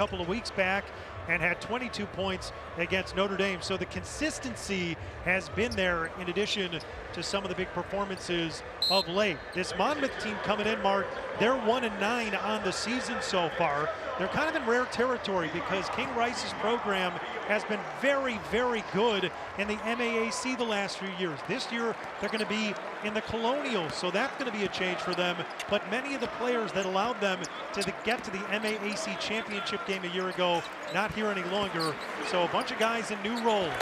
couple of weeks back and had 22 points against Notre Dame. So the consistency has been there in addition to some of the big performances of late. This Monmouth team coming in, Mark, they're 1-9 on the season so far. They're kind of in rare territory because King Rice's program has been very, very good in the MAAC the last few years. This year, they're going to be in the Colonial, so that's going to be a change for them. But many of the players that allowed them to get to the MAAC championship game a year ago, not here any longer. So a bunch of guys in new roles.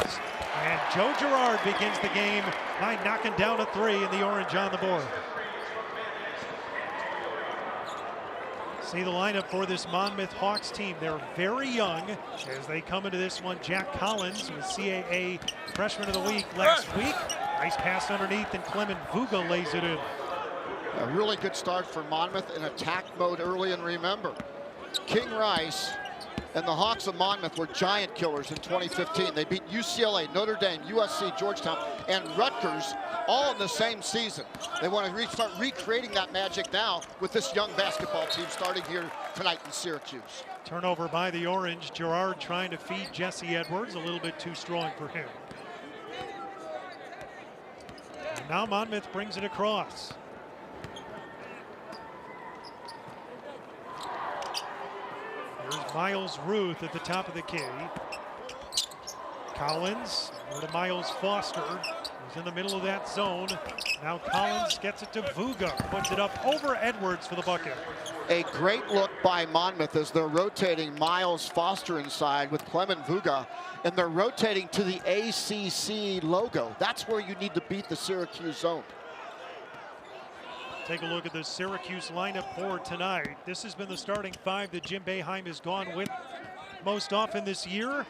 And Joe Girard begins the game by knocking down a three in the orange on the board. See the lineup for this Monmouth Hawks team. They're very young as they come into this one. Jack Collins was CAA Freshman of the Week last week. Nice pass underneath, and Clement Vuga lays it in. A really good start for Monmouth in attack mode early, and remember, King Rice and the Hawks of Monmouth were giant killers in 2015. They beat UCLA, Notre Dame, USC, Georgetown, and Rutgers all in the same season. They want to start recreating that magic now with this young basketball team starting here tonight in Syracuse. Turnover by the Orange. Girard trying to feed Jesse Edwards, a little bit too strong for him. And now Monmouth brings it across. Here's Miles Ruth at the top of the key. Collins, over to Miles Foster, who's in the middle of that zone. Now Collins gets it to Vuga, puts it up over Edwards for the bucket. A great look by Monmouth as they're rotating Miles Foster inside with Clement Vuga, and they're rotating to the ACC logo. That's where you need to beat the Syracuse zone. Take a look at the Syracuse lineup for tonight. This has been the starting five that Jim Boeheim has gone with most often this year.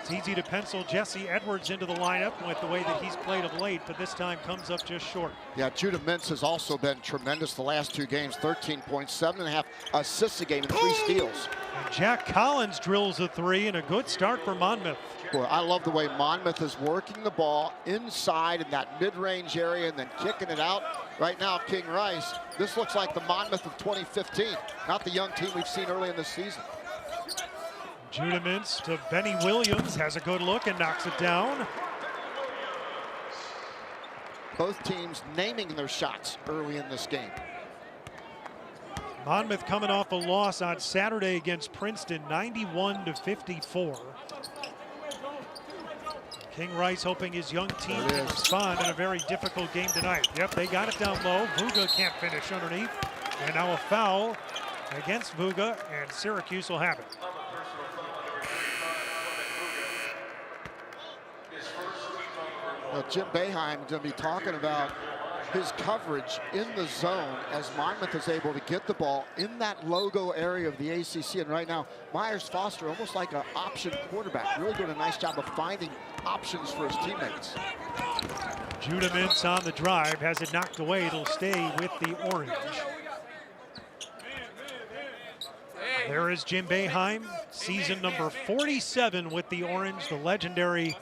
It's easy to pencil Jesse Edwards into the lineup with the way that he's played of late, but this time comes up just short. Yeah, Judah Mintz has also been tremendous the last two games. 13 points, 7.5 assists a game, and 3 steals. And Jack Collins drills a three, and a good start for Monmouth. Boy, I love the way Monmouth is working the ball inside in that mid-range area and then kicking it out. Right now, King Rice, this looks like the Monmouth of 2015, not the young team we've seen early in the season. Judah Mintz to Benny Williams, has a good look and knocks it down. Both teams naming their shots early in this game. Monmouth coming off a loss on Saturday against Princeton, 91-54. King Rice hoping his young team can respond in a very difficult game tonight. Yep, they got it down low. Vuga can't finish underneath. And now a foul against Vuga, and Syracuse will have it. Now, Jim Boeheim is going to be talking about his coverage in the zone as Monmouth is able to get the ball in that logo area of the ACC. And right now, Myers Foster, almost like an option quarterback, really doing a nice job of finding options for his teammates. Judah Mintz on the drive, has it knocked away. It'll stay with the Orange. There is Jim Boeheim, season number 47 with the Orange, the legendary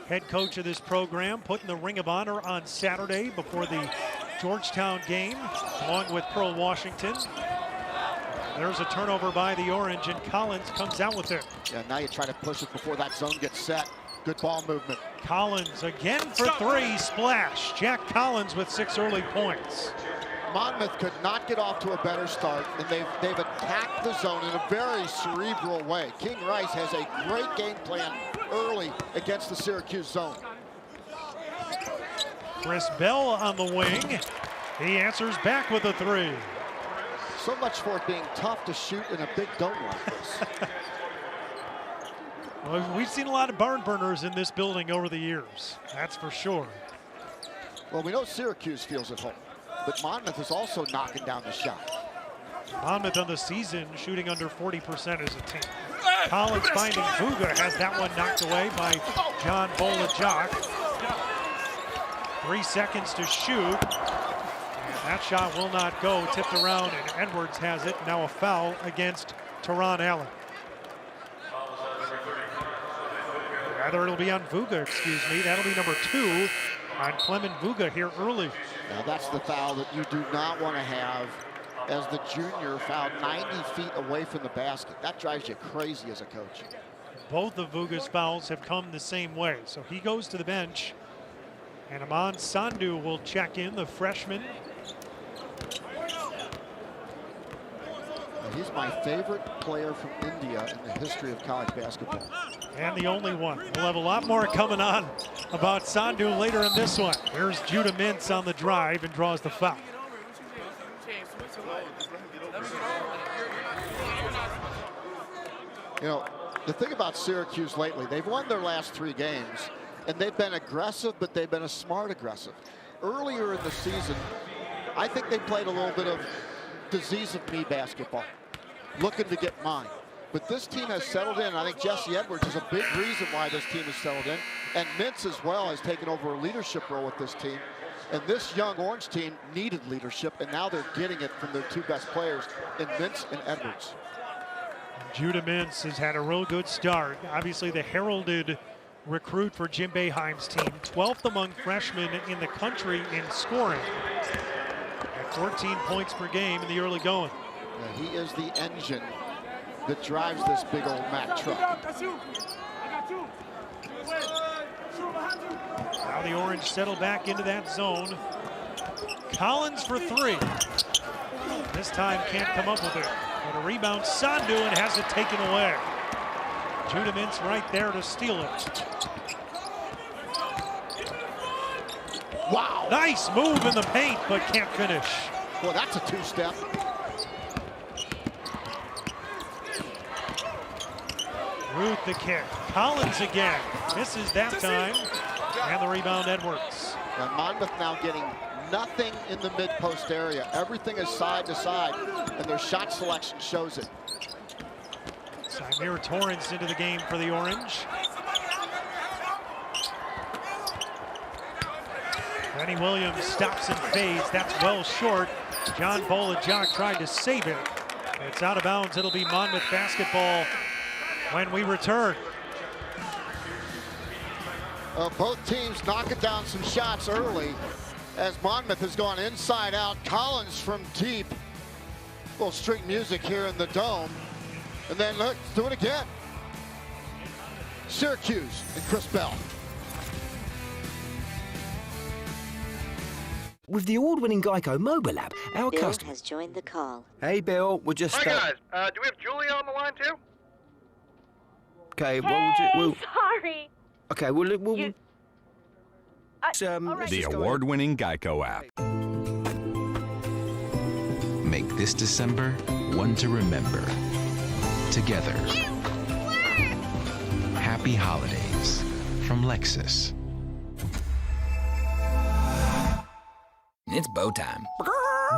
head coach of this program, putting the Ring of Honor on Saturday before the Georgetown game, along with Pearl Washington. There's a turnover by the Orange, and Collins comes out with it. Yeah, now you try to push it before that zone gets set. Good ball movement. Collins again for three, splash. Jack Collins with 6 early points. Monmouth could not get off to a better start, and they've attacked the zone in a very cerebral way. King Rice has a great game plan early against the Syracuse zone. Chris Bell on the wing. He answers back with a three. So much for it being tough to shoot in a big dome like this. Well, we've seen a lot of barn burners in this building over the years, that's for sure. Well, we know Syracuse feels at home, but Monmouth is also knocking down the shot. Monmouth on the season shooting under 40% as a team. Collins finding Vuga, has that one knocked away by John Bolajak. 3 seconds to shoot. And that shot will not go, tipped around, and Edwards has it. Now a foul against Teron Allen. Rather, it'll be on Vuga, excuse me. That'll be number 2 on Clement Vuga here early. Now that's the foul that you do not want to have as the junior fouled 90 feet away from the basket. That drives you crazy as a coach. Both of Vuga's fouls have come the same way. So he goes to the bench. And Aman Sandhu will check in, the freshman. He's my favorite player from India in the history of college basketball. And the only one. We'll have a lot more coming on about Sandhu later in this one. Here's Judah Mintz on the drive and draws the foul. You know, the thing about Syracuse lately, they've won their last 3 games, and they've been aggressive, but they've been a smart aggressive. Earlier in the season, I think they played a little bit of disease of me basketball, looking to get mine. But this team has settled in. I think Jesse Edwards is a big reason why this team has settled in. And Mintz as well has taken over a leadership role with this team. And this young Orange team needed leadership, and now they're getting it from their 2 best players in Mintz and Edwards. Judah Mintz has had a real good start. Obviously the heralded recruit for Jim Boeheim's team, 12th among freshmen in the country in scoring. At 14 points per game in the early going. Yeah, he is the engine that drives this big old Mack truck. Now the Orange settle back into that zone. Collins for 3. This time can't come up with it. And a rebound, Sandhu, and has it taken away. Judah Mintz right there to steal it. Wow. Nice move in the paint, but can't finish. Well, that's a 2-step. Ruth the kick. Collins again. Misses that time. And the rebound, Edwards. And Monmouth now getting nothing in the mid-post area. Everything is side to side, and their shot selection shows it. Symir Torrance into the game for the Orange. Benny Williams stops and fades. That's well short. John Bolajak tried to save it. It's out of bounds. It'll be Monmouth basketball when we return. Both teams knocking down some shots early as Monmouth has gone inside out. Collins from deep. A little string music here in the dome. And then look, do it again. Syracuse and Chris Bell. With the award-winning Geico mobile app, our Bill customer has joined the call. Hey, Bill, we're just... Hi, guys. Do we have Julia on the line, too? Okay, Sorry. Okay, we'll all right. The award-winning Geico app. Make this December one to remember. Together. Happy holidays from Lexus. It's bow time.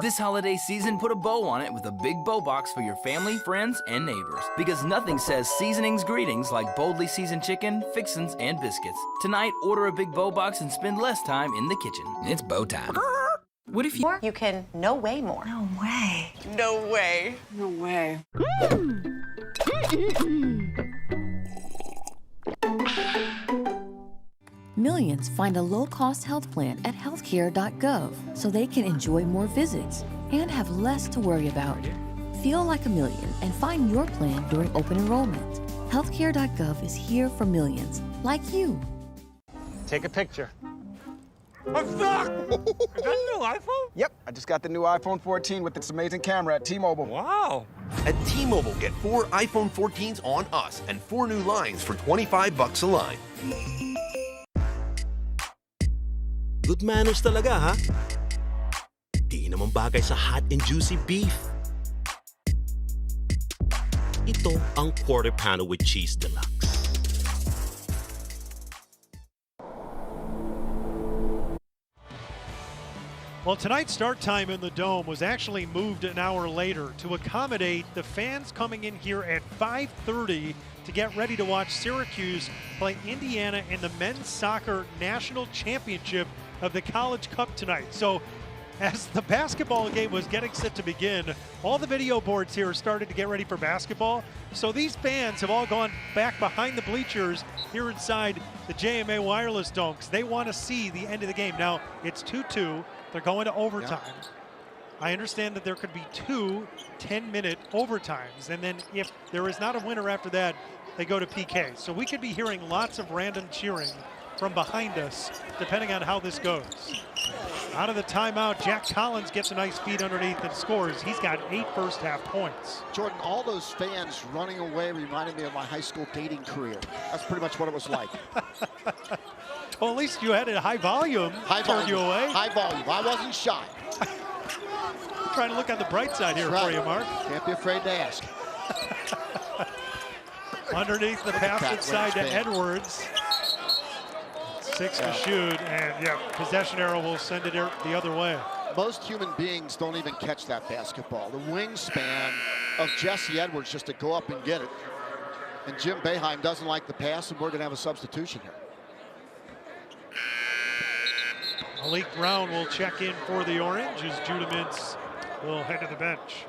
This holiday season, put a bow on it with a big bow box for your family, friends, and neighbors. Because nothing says seasonings greetings like boldly seasoned chicken, fixins, and biscuits. Tonight, order a big bow box and spend less time in the kitchen. It's bow time. What if you can no way more. No way. No way. No way. Millions find a low-cost health plan at healthcare.gov so they can enjoy more visits and have less to worry about. Feel like a million and find your plan during open enrollment. Healthcare.gov is here for millions like you. Take a picture. I'm stuck! Is that a new iPhone? Yep, I just got the new iPhone 14 with its amazing camera at T-Mobile. Wow. At T-Mobile, get 4 iPhone 14s on us and 4 new lines for $25 a line. Good manners talaga, ha? Di naman bagay sa hot and juicy beef. Ito ang quarter pounder with cheese deluxe. Well, tonight's start time in the Dome was actually moved an hour later to accommodate the fans coming in here at 5:30 to get ready to watch Syracuse play Indiana in the men's soccer national championship of the College Cup tonight. So as the basketball game was getting set to begin, all the video boards here started to get ready for basketball. So these fans have all gone back behind the bleachers here inside the JMA Wireless Dome because they want to see the end of the game. Now, it's 2-2. They're going to overtime. I understand that there could be 2 10-minute overtimes, and then if there is not a winner after that, they go to PK. So we could be hearing lots of random cheering from behind us, depending on how this goes. Out of the timeout, Jack Collins gets a nice feed underneath and scores. He's got 8 first-half points. Jordan, all those fans running away reminded me of my high school dating career. That's pretty much what it was like. Well, at least you had it high volume. Turned you away. High volume. I wasn't shy. Trying to look on the bright side here for you, Mark. Can't be afraid to ask. Underneath the pass inside to Edwards. 6 to shoot, and yeah, possession arrow will send it the other way. Most human beings don't even catch that basketball. The wingspan of Jesse Edwards just to go up and get it. And Jim Boeheim doesn't like the pass, and we're going to have a substitution here. Malik Brown will check in for the Orange as Judah Mintz will head to the bench.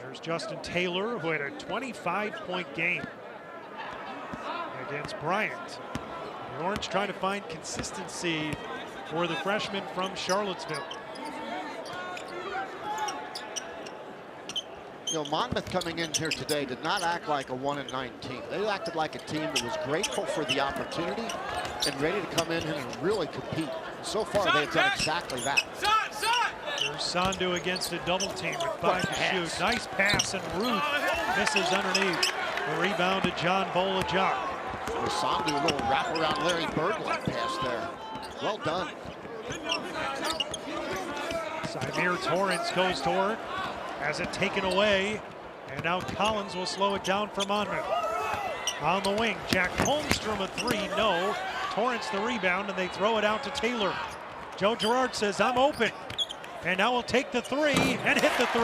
There's Justin Taylor, who had a 25-point game against Bryant. The Orange trying to find consistency for the freshman from Charlottesville. You know, Monmouth coming in here today did not act like a 1-9 team. They acted like a team that was grateful for the opportunity and ready to come in here and really compete. And so far, they've done exactly that. There's Sandu against a double team with 5 to shoot. Nice pass, and Ruth misses underneath. The rebound to John Bolajak. Sandu, a little wraparound Larry Bird-like pass there. Well done. Samir Torrance goes to work, has it taken away, and now Collins will slow it down for Monmouth. On the wing, Jack Holmstrom a 3, no. Torrance the rebound, and they throw it out to Taylor. Joe Girard says, I'm open. And now we'll take the 3 and hit the 3.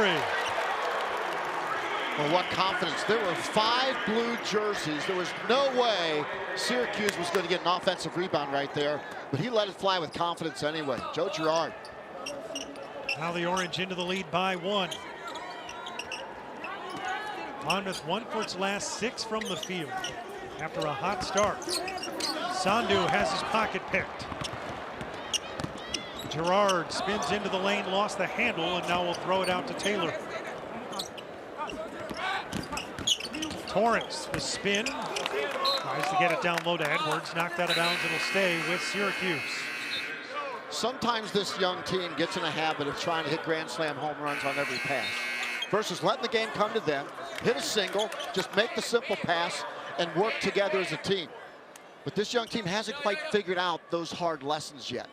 Well, what confidence. There were 5 blue jerseys. There was no way Syracuse was going to get an offensive rebound right there, but he let it fly with confidence anyway. Joe Girard. Now the Orange into the lead by 1. Monmouth 1 for its last 6 from the field after a hot start. Sandu has his pocket picked. Girard spins into the lane, lost the handle, and now we'll throw it out to Taylor. Torrance, the spin. Tries to get it down low to Edwards. Knocked out of bounds. It'll stay with Syracuse. Sometimes this young team gets in a habit of trying to hit grand slam home runs on every pass versus letting the game come to them, hit a single, just make the simple pass, and work together as a team. But this young team hasn't quite figured out those hard lessons yet.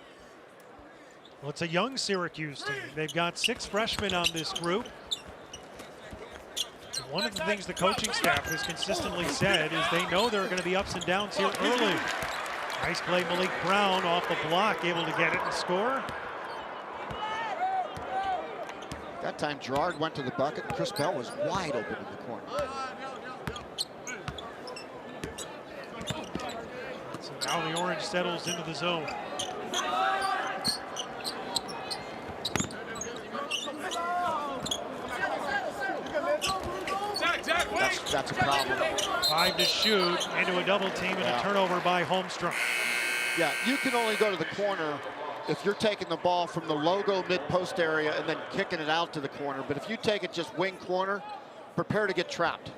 Well, it's a young Syracuse team. They've got 6 freshmen on this group. And one of the things the coaching staff has consistently said is they know there are going to be ups and downs here early. Nice play, Malik Brown off the block, able to get it and score. That time Girard went to the bucket and Chris Bell was wide open in the corner. So now the Orange settles into the zone. That's a problem. 5 to shoot, into a double team, and a turnover by Holmstrom. Yeah, you can only go to the corner if you're taking the ball from the logo mid-post area and then kicking it out to the corner. But if you take it just wing corner, prepare to get trapped.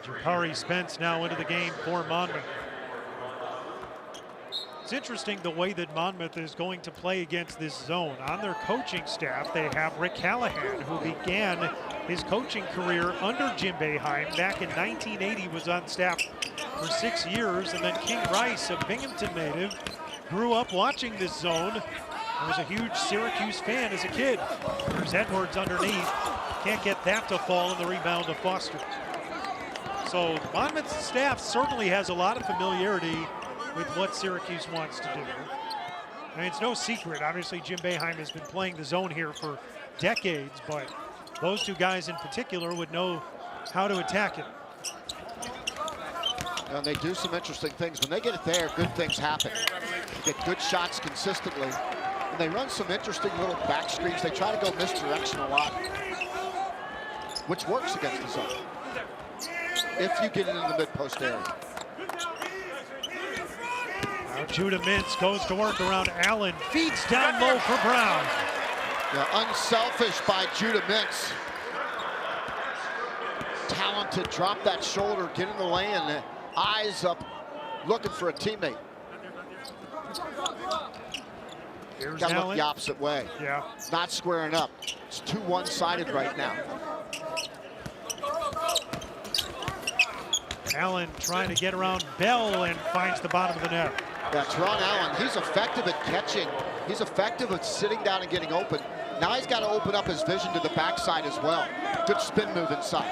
Jakari Spence now into the game for Monmouth. It's interesting the way that Monmouth is going to play against this zone. On their coaching staff, they have Rick Callahan, who began his coaching career under Jim Boeheim back in 1980, was on staff for 6 years, and then King Rice, a Binghamton native, grew up watching this zone and was a huge Syracuse fan as a kid. There's Edwards underneath. Can't get that to fall, in the rebound to Foster. So Monmouth's staff certainly has a lot of familiarity with what Syracuse wants to do. I mean, it's no secret. Obviously, Jim Boeheim has been playing the zone here for decades, but those 2 guys in particular would know how to attack it. And they do some interesting things. When they get it there, good things happen. They get good shots consistently. And they run some interesting little back screens. They try to go misdirection a lot. which works against the zone. If you get into the mid-post area. Now Judah Mintz goes to work around Allen, feeds down low for Brown. Yeah, unselfish by Judah Mintz. Talented, drop that shoulder, get in the lane, eyes up, looking for a teammate. Here's Got to look Allen. the opposite way. Yeah. Not squaring up. It's too one-sided right now. Allen trying to get around Bell and finds the bottom of the net. That's Ron Allen. He's effective at catching. He's effective at sitting down and getting open. Now he's got to open up his vision to the backside as well. Good spin move inside.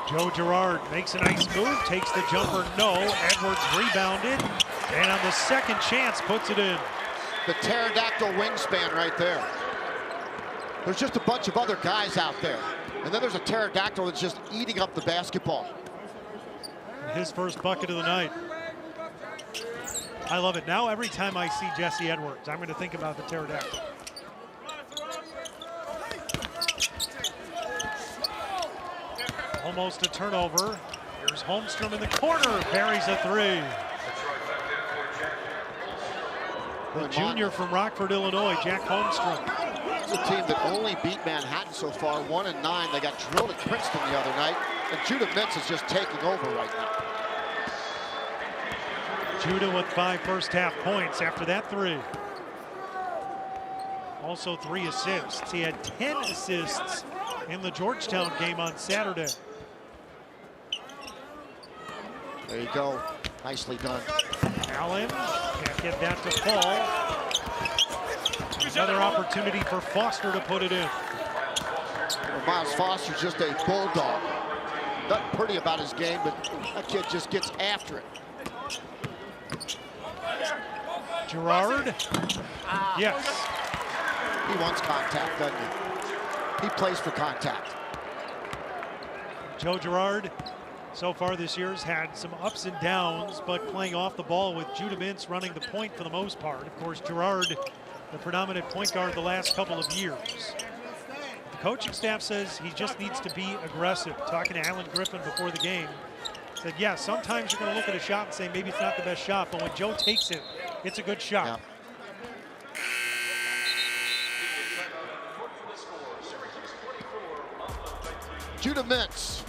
Joe Girard makes a nice move, takes the jumper, no. Edwards rebounded, and on the second chance puts it in. The pterodactyl wingspan right there. There's just a bunch of other guys out there. And then there's a pterodactyl that's just eating up the basketball. His first bucket of the night. I love it. Now every time I see Jesse Edwards, I'm going to think about the pterodactyl. Almost a turnover. Here's Holmstrom in the corner, buries a three. The junior from Rockford, Illinois, Jack Holmstrom. It's a team that only beat Manhattan so far, 1-9. They got drilled at Princeton the other night, and Judah Mintz is just taking over right now. Judah with 5 first-half points after that three. Also 3 assists. He had 10 assists in the Georgetown game on Saturday. There you go. Nicely done. Allen can't get that to fall. Another opportunity for Foster to put it in. Well, Miles Foster's just a bulldog. Nothing pretty about his game, but that kid just gets after it. Girard. Yes. He wants contact, doesn't he? He plays for contact. Joe Girard, so far this year, has had some ups and downs, but playing off the ball with Judah Mintz running the point for the most part. Of course, Girard, the predominant point guard the last couple of years. The coaching staff says he just needs to be aggressive. Talking to Alan Griffin before the game, said, yeah, sometimes you're going to look at a shot and say maybe it's not the best shot, but when Joe takes it, it's a good shot. Yeah. Judah Mintz.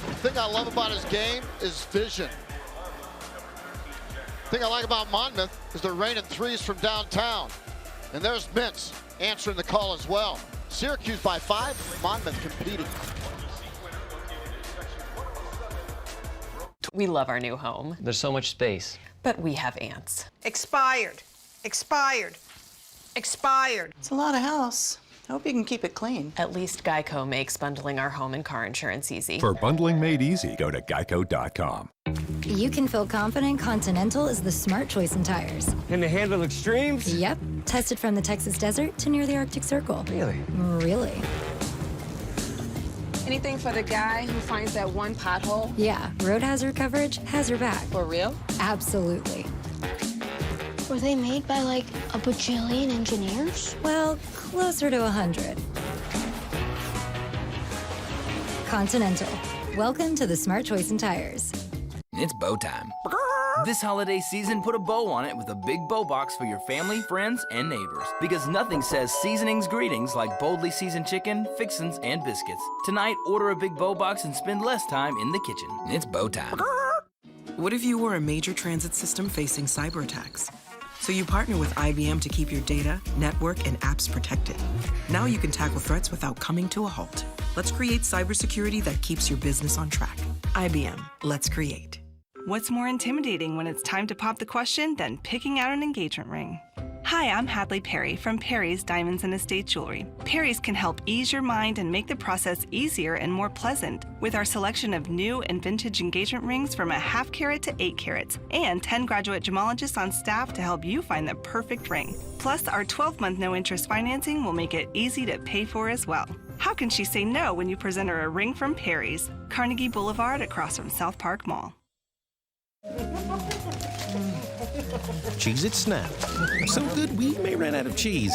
The thing I love about his game is vision. The thing I like about Monmouth is they're raining threes from downtown. And there's Mintz answering the call as well. Syracuse by 5, Monmouth competing. We love our new home. There's so much space. But we have ants. Expired. Expired. Expired. It's a lot of house. I hope you can keep it clean. At least Geico makes bundling our home and car insurance easy. For bundling made easy, go to geico.com. You can feel confident Continental is the smart choice in tires. Can they handle extremes? Yep. Tested from the Texas desert to near the Arctic Circle. Really? Really. Anything for the guy who finds that one pothole? Yeah, road hazard coverage has your back. For real? Absolutely. Were they made by like a bajillion engineers? Well, closer to 100. Continental. Welcome to the smart choice in tires. It's bow time. This holiday season, put a bow on it with a big bow box for your family, friends, and neighbors. Because nothing says seasonings greetings like boldly seasoned chicken, fixins, and biscuits. Tonight, order a big bow box and spend less time in the kitchen. It's bow time. What if you were a major transit system facing cyber attacks? So you partner with IBM to keep your data, network, and apps protected. Now you can tackle threats without coming to a halt. Let's create cybersecurity that keeps your business on track. IBM, let's create. What's more intimidating when it's time to pop the question than picking out an engagement ring? Hi, I'm Hadley Perry from Perry's Diamonds and Estate Jewelry. Perry's can help ease your mind and make the process easier and more pleasant with our selection of new and vintage engagement rings from a 1/2 carat to 8 carats and 10 graduate gemologists on staff to help you find the perfect ring. Plus, our 12-month no-interest financing will make it easy to pay for as well. How can she say no when you present her a ring from Perry's, Carnegie Boulevard across from South Park Mall? Cheez-It Snap. So good we may run out of cheese.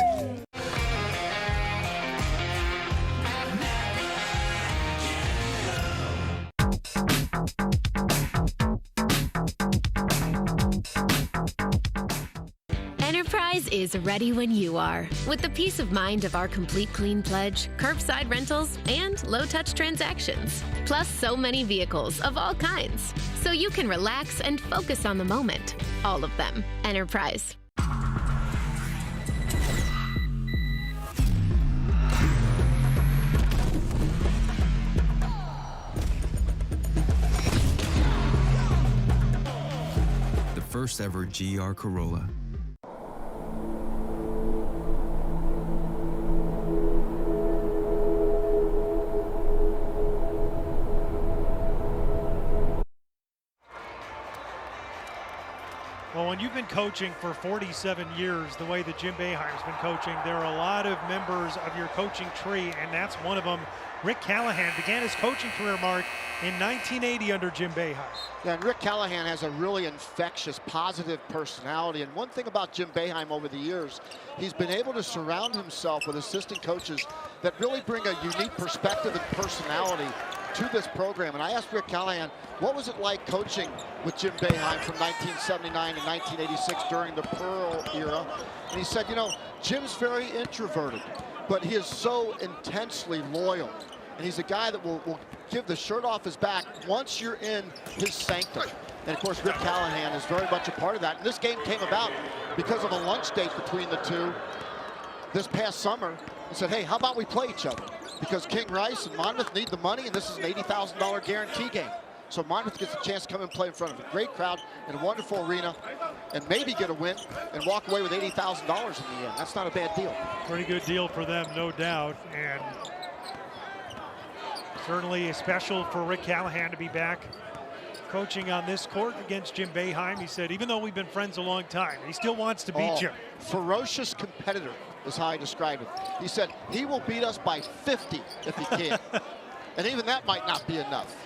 is ready when you are. With the peace of mind of our Complete Clean Pledge, curbside rentals, and low-touch transactions. Plus so many vehicles of all kinds. So you can relax and focus on the moment. All of them. Enterprise. The first ever GR Corolla. Well, when you've been coaching for 47 years, the way that Jim Boeheim's been coaching, there are a lot of members of your coaching tree, and that's one of them. Rick Callahan began his coaching career, Mark, in 1980 under Jim Boeheim. Yeah, and Rick Callahan has a really infectious, positive personality. And one thing about Jim Boeheim over the years, he's been able to surround himself with assistant coaches that really bring a unique perspective and personality to this program. And I asked Rick Callahan, what was it like coaching with Jim Boeheim from 1979 to 1986 during the Pearl era? And he said, you know, Jim's very introverted, but he is so intensely loyal. And he's a guy that will give the shirt off his back once you're in his sanctum. And of course, Rick Callahan is very much a part of that. And this game came about because of a lunch date between the two this past summer. He said, hey, how about we play each other? Because King Rice and Monmouth need the money, and this is an $80,000 guarantee game. So Monmouth gets a chance to come and play in front of a great crowd in a wonderful arena and maybe get a win and walk away with $80,000 in the end. That's not a bad deal. Pretty good deal for them, no doubt. And certainly special for Rick Callahan to be back coaching on this court against Jim Boeheim. He said, even though we've been friends a long time, he still wants to beat you. Ferocious competitor is how I describe it. He said he will beat us by 50 if he can. And even that might not be enough.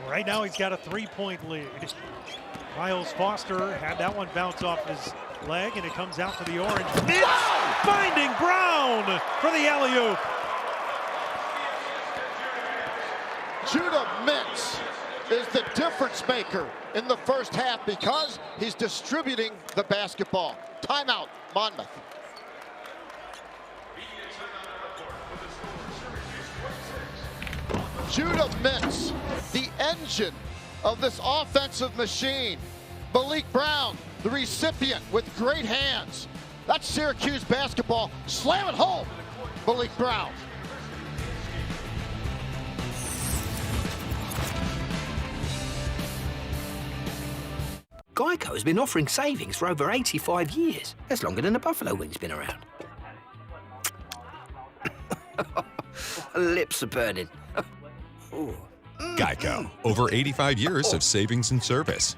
Right now he's got a 3-point lead. Miles Foster had that one bounce off his leg, and it comes out for the Orange. Mintz finding Brown for the alley-oop. Judah Mintz is the difference maker in the first half because he's distributing the basketball. Timeout, Monmouth. Judah Mintz, the engine of this offensive machine. Malik Brown, the recipient with great hands. That's Syracuse basketball. Slam it home, Malik Brown. Geico has been offering savings for over 85 years. That's longer than the buffalo wing's been around. Lips are burning. Geico. Over 85 years of savings and service.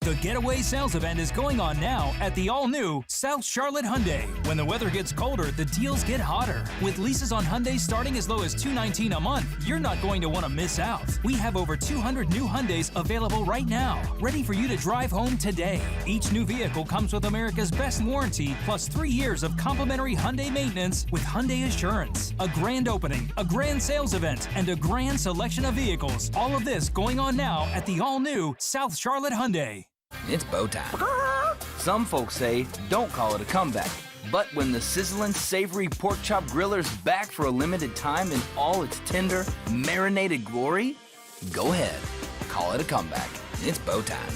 The Getaway Sales Event is going on now at the all-new South Charlotte Hyundai. When the weather gets colder, the deals get hotter. With leases on Hyundai starting as low as $219 a month, you're not going to want to miss out. We have over 200 new Hyundais available right now, ready for you to drive home today. Each new vehicle comes with America's best warranty, plus 3 years of complimentary Hyundai maintenance with Hyundai Assurance. A grand opening, a grand sales event, and a grand selection of vehicles. All of this going on now at the all-new South Charlotte Hyundai. It's bow time. Some folks say don't call it a comeback. But when the sizzling, savory pork chop griller's back for a limited time in all its tender, marinated glory, go ahead, call it a comeback. It's bow time.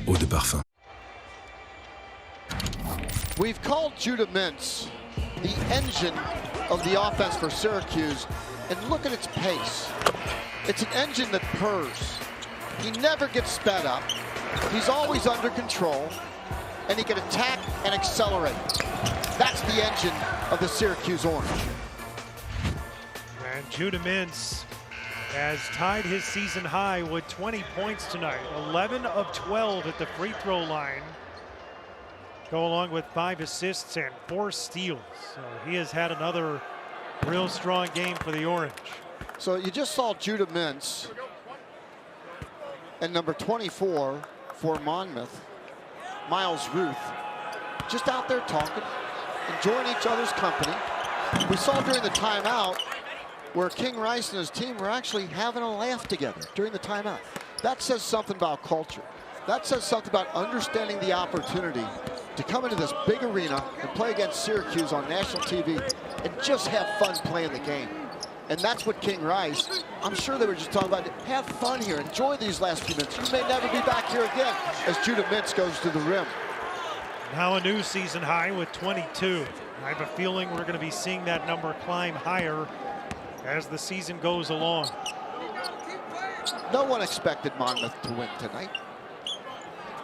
Eau de Parfum. We've called Judah Mintz the engine of the offense for Syracuse, and look at its pace. It's an engine that purrs. He never gets sped up. He's always under control, and he can attack and accelerate. That's the engine of the Syracuse Orange. And Judah Mintz has tied his season high with 20 points tonight. 11 of 12 at the free throw line. Go along with 5 assists and 4 steals. So he has had another real strong game for the Orange. So you just saw Judah Mintz and number 24 for Monmouth, Miles Ruth, just out there talking, enjoying each other's company. We saw during the timeout where King Rice and his team were actually having a laugh together during the timeout. That says something about culture. That says something about understanding the opportunity to come into this big arena and play against Syracuse on national TV and just have fun playing the game. And that's what King Rice, I'm sure they were just talking about, have fun here, enjoy these last few minutes. You may never be back here again as Judah Mintz goes to the rim. Now a new season high with 22. I have a feeling we're going to be seeing that number climb higher as the season goes along. No one expected Monmouth to win tonight.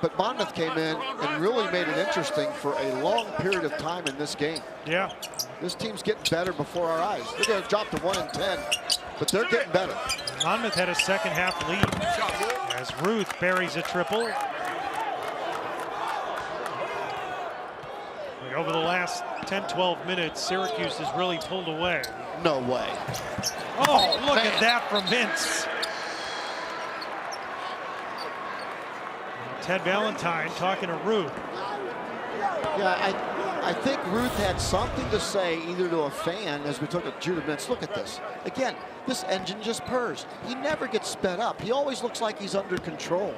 But Monmouth came in and really made it interesting for a long period of time in this game. Yeah. This team's getting better before our eyes. They're going to drop to 1-10, but they're getting better. Monmouth had a second half lead as Ruth buries a triple. Over the last 10-12 minutes, Syracuse has really pulled away. No way. Oh, look at that from Mintz. Ted Valentine talking to Ruth. Yeah, I think Ruth had something to say either to a fan as we took a Judah Mintz. Look at this. Again, this engine just purrs. He never gets sped up. He always looks like he's under control.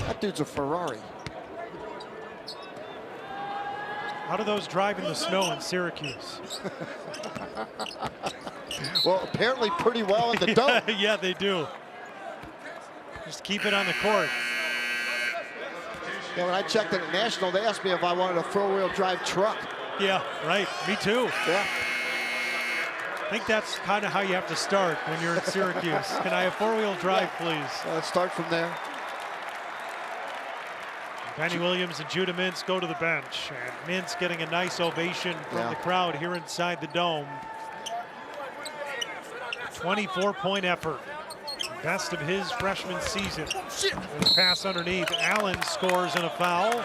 That dude's a Ferrari. How do those drive in the snow in Syracuse? Well, apparently pretty well in the dome. Yeah, they do. Just keep it on the court. Yeah, when I checked at the National, they asked me if I wanted a four-wheel drive truck. Yeah, right. Me too. Yeah. I think that's kind of how you have to start when you're in Syracuse. Can I have four-wheel drive, please? Let's start from there. Penny Williams and Judah Mintz go to the bench. And Mintz getting a nice ovation from the crowd here inside the dome. 24-point effort. Best of his freshman season. His pass underneath. Allen scores and a foul.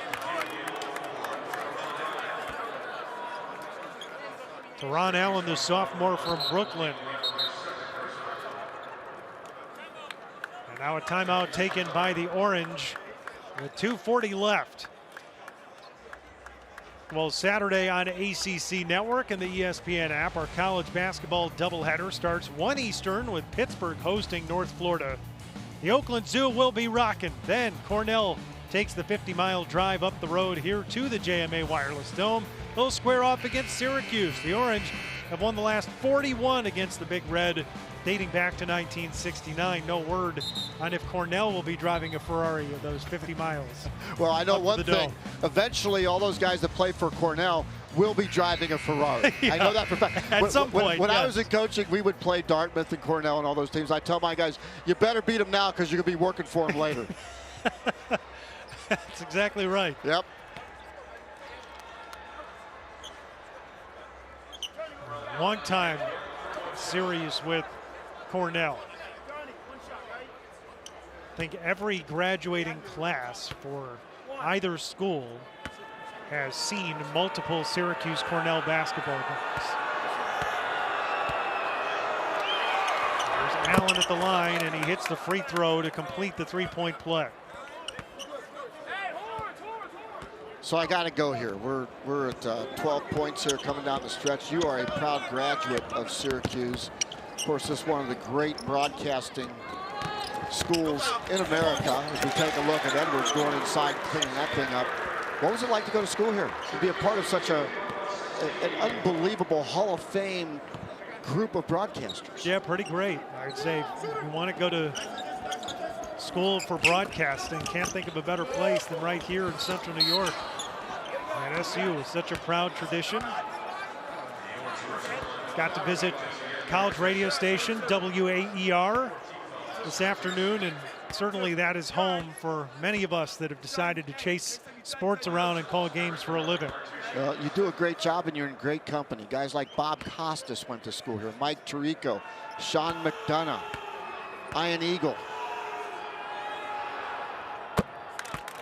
Teron Allen, the sophomore from Brooklyn. And now a timeout taken by the Orange with 2:40 left. Well, Saturday on ACC Network and the ESPN app, our college basketball doubleheader starts 1 Eastern with Pittsburgh hosting North Florida. The Oakland Zoo will be rocking. Then Cornell takes the 50-mile drive up the road here to the JMA Wireless Dome. They'll square off against Syracuse. The Orange have won the last 41 against the Big Red, dating back to 1969. No word on if Cornell will be driving a Ferrari of those 50 miles. Well, I know one thing. Eventually, all those guys that play for Cornell will be driving a Ferrari. Yeah, I know that for a fact. At some point, when yes. I was in coaching, we would play Dartmouth and Cornell and all those teams. I tell my guys, you better beat them now because you're going to be working for them later. That's exactly right. Yep. Long time series with Cornell. I think every graduating class for either school has seen multiple Syracuse-Cornell basketball games. There's Allen at the line, and he hits the free throw to complete the three-point play. So I got to go here. We're at 12 points here coming down the stretch. You are a proud graduate of Syracuse. Of course, this is one of the great broadcasting schools in America. As we take a look at Edwards going inside, cleaning that thing up. What was it like to go to school here? To be a part of such an unbelievable Hall of Fame group of broadcasters. Yeah, pretty great. I'd say if you want to go to school for broadcasting. Can't think of a better place than right here in Central New York. And SU is such a proud tradition. Got to visit college radio station WAER this afternoon, and certainly that is home for many of us that have decided to chase sports around and call games for a living. Well, you do a great job and you're in great company. Guys like Bob Costas went to school here, Mike Tirico, Sean McDonough, Ian Eagle.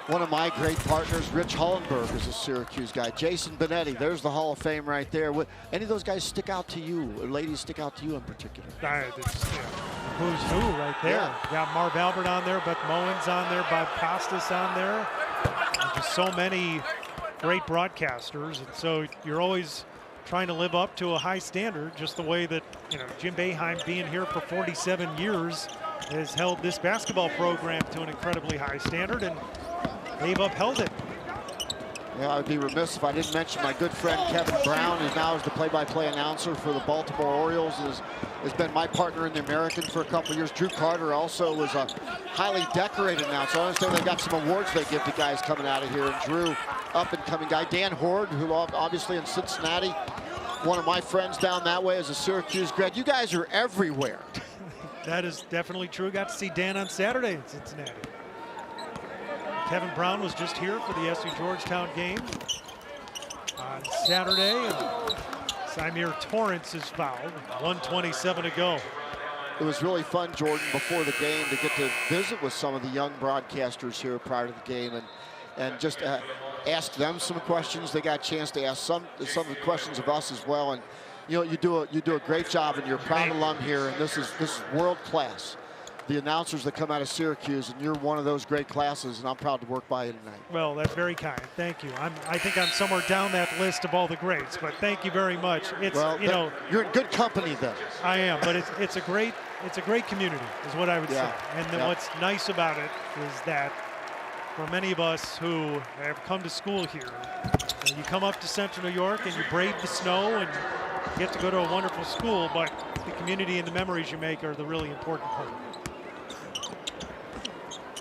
One of my great partners, Rich Hollenberg, is a Syracuse guy. Jason Benetti, there's the Hall of Fame right there. Any of those guys stick out to you, or ladies stick out to you in particular? Who's who right there. Yeah. You got Marv Albert on there, Beth Mowens on there, Bob Costas on there. There's just so many great broadcasters, and so you're always trying to live up to a high standard, just the way that, you know, Jim Boeheim, being here for 47 years, has held this basketball program to an incredibly high standard, and they've upheld it. Yeah, I'd be remiss if I didn't mention my good friend Kevin Brown, who now is the play-by-play announcer for the Baltimore Orioles, has been my partner in the American for a couple of years. Drew Carter also was a highly decorated announcer. I understand they got some awards they give to guys coming out of here, and Drew, up-and-coming guy. Dan Horde, who obviously in Cincinnati, one of my friends down that way is a Syracuse grad. You guys are everywhere. That is definitely true. Got to see Dan on Saturday in Cincinnati. Kevin Brown was just here for the SU Georgetown game on Saturday, and Symir Torrance is fouled. 1:27 to go. It was really fun, Jordan, before the game to get to visit with some of the young broadcasters here prior to the game, and just ask them some questions. They got a chance to ask some of the questions of us as well. And you know, you do a great job, and you're a proud alum here, and this is world class. The announcers that come out of Syracuse, and you're one of those great classes, and I'm proud to work by you tonight. Well, that's very kind. Thank you. I think I'm somewhere down that list of all the greats, but thank you very much. It's, well, you know, you're in good company then. I am, but it's a great community, is what I would say. And then what's nice about it is that for many of us who have come to school here, you come up to Central New York and you brave the snow and get to go to a wonderful school, but the community and the memories you make are the really important part.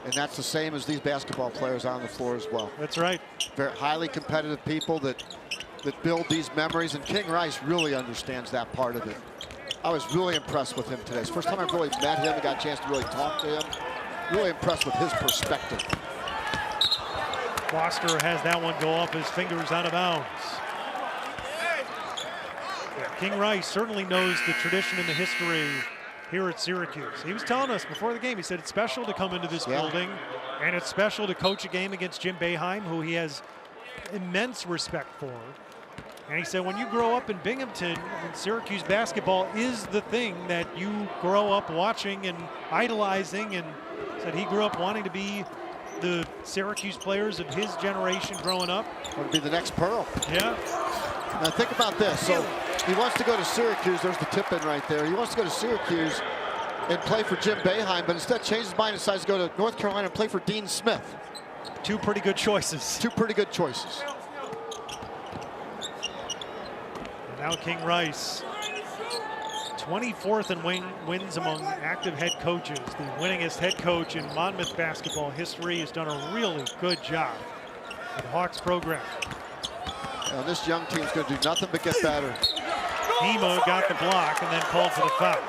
And that's the same as these basketball players on the floor as well. That's right. Very highly competitive people that build these memories, and King Rice really understands that part of it. I was really impressed with him today. It's the first time I've really met him and got a chance to really talk to him. Really impressed with his perspective. Foster has that one go off his fingers out of bounds. Yeah, King Rice certainly knows the tradition and the history here at Syracuse. He was telling us before the game, he said it's special to come into this building, and it's special to coach a game against Jim Boeheim, who he has immense respect for. And he said when you grow up in Binghamton, and Syracuse basketball is the thing that you grow up watching and idolizing, and said he grew up wanting to be the Syracuse players of his generation growing up. Want to be the next Pearl. Yeah. Now think about this. So he wants to go to Syracuse. There's the tip-in right there. He wants to go to Syracuse and play for Jim Boeheim, but instead changed his mind and decides to go to North Carolina and play for Dean Smith. Two pretty good choices. Two pretty good choices. And now King Rice, 24th in wins among active head coaches. The winningest head coach in Monmouth basketball history, has done a really good job with the Hawks program. Now this young team's going to do nothing but get better. Hema got the block and then called for the foul.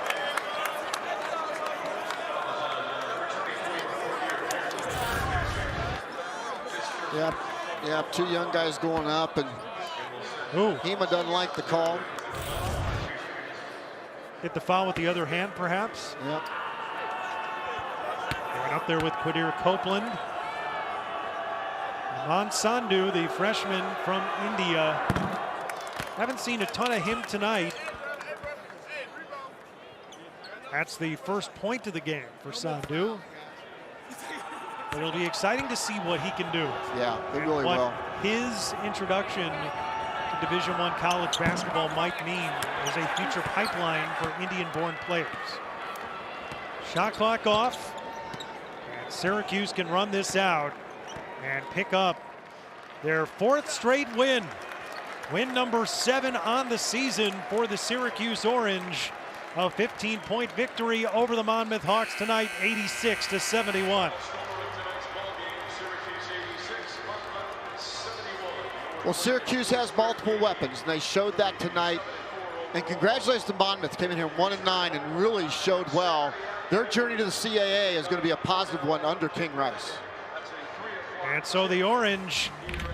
Yep, two young guys going up, and Hema doesn't like the call. Hit the foul with the other hand, perhaps. Yep. Going up there with Quadir Copeland. Iman Sandhu, the freshman from India. Haven't seen a ton of him tonight. That's the first point of the game for Sandhu. But it'll be exciting to see what he can do. Yeah, it really will. His introduction to Division I college basketball might mean as a future pipeline for Indian-born players. Shot clock off. And Syracuse can run this out and pick up their 4th straight win. Win number 7 on the season for the Syracuse Orange. A 15-point victory over the Monmouth Hawks tonight, 86-71. Well, Syracuse has multiple weapons, and they showed that tonight. And congratulations to Monmouth, came in here 1-9 and really showed well. Their journey to the CAA is going to be a positive one under King Rice. And so the Orange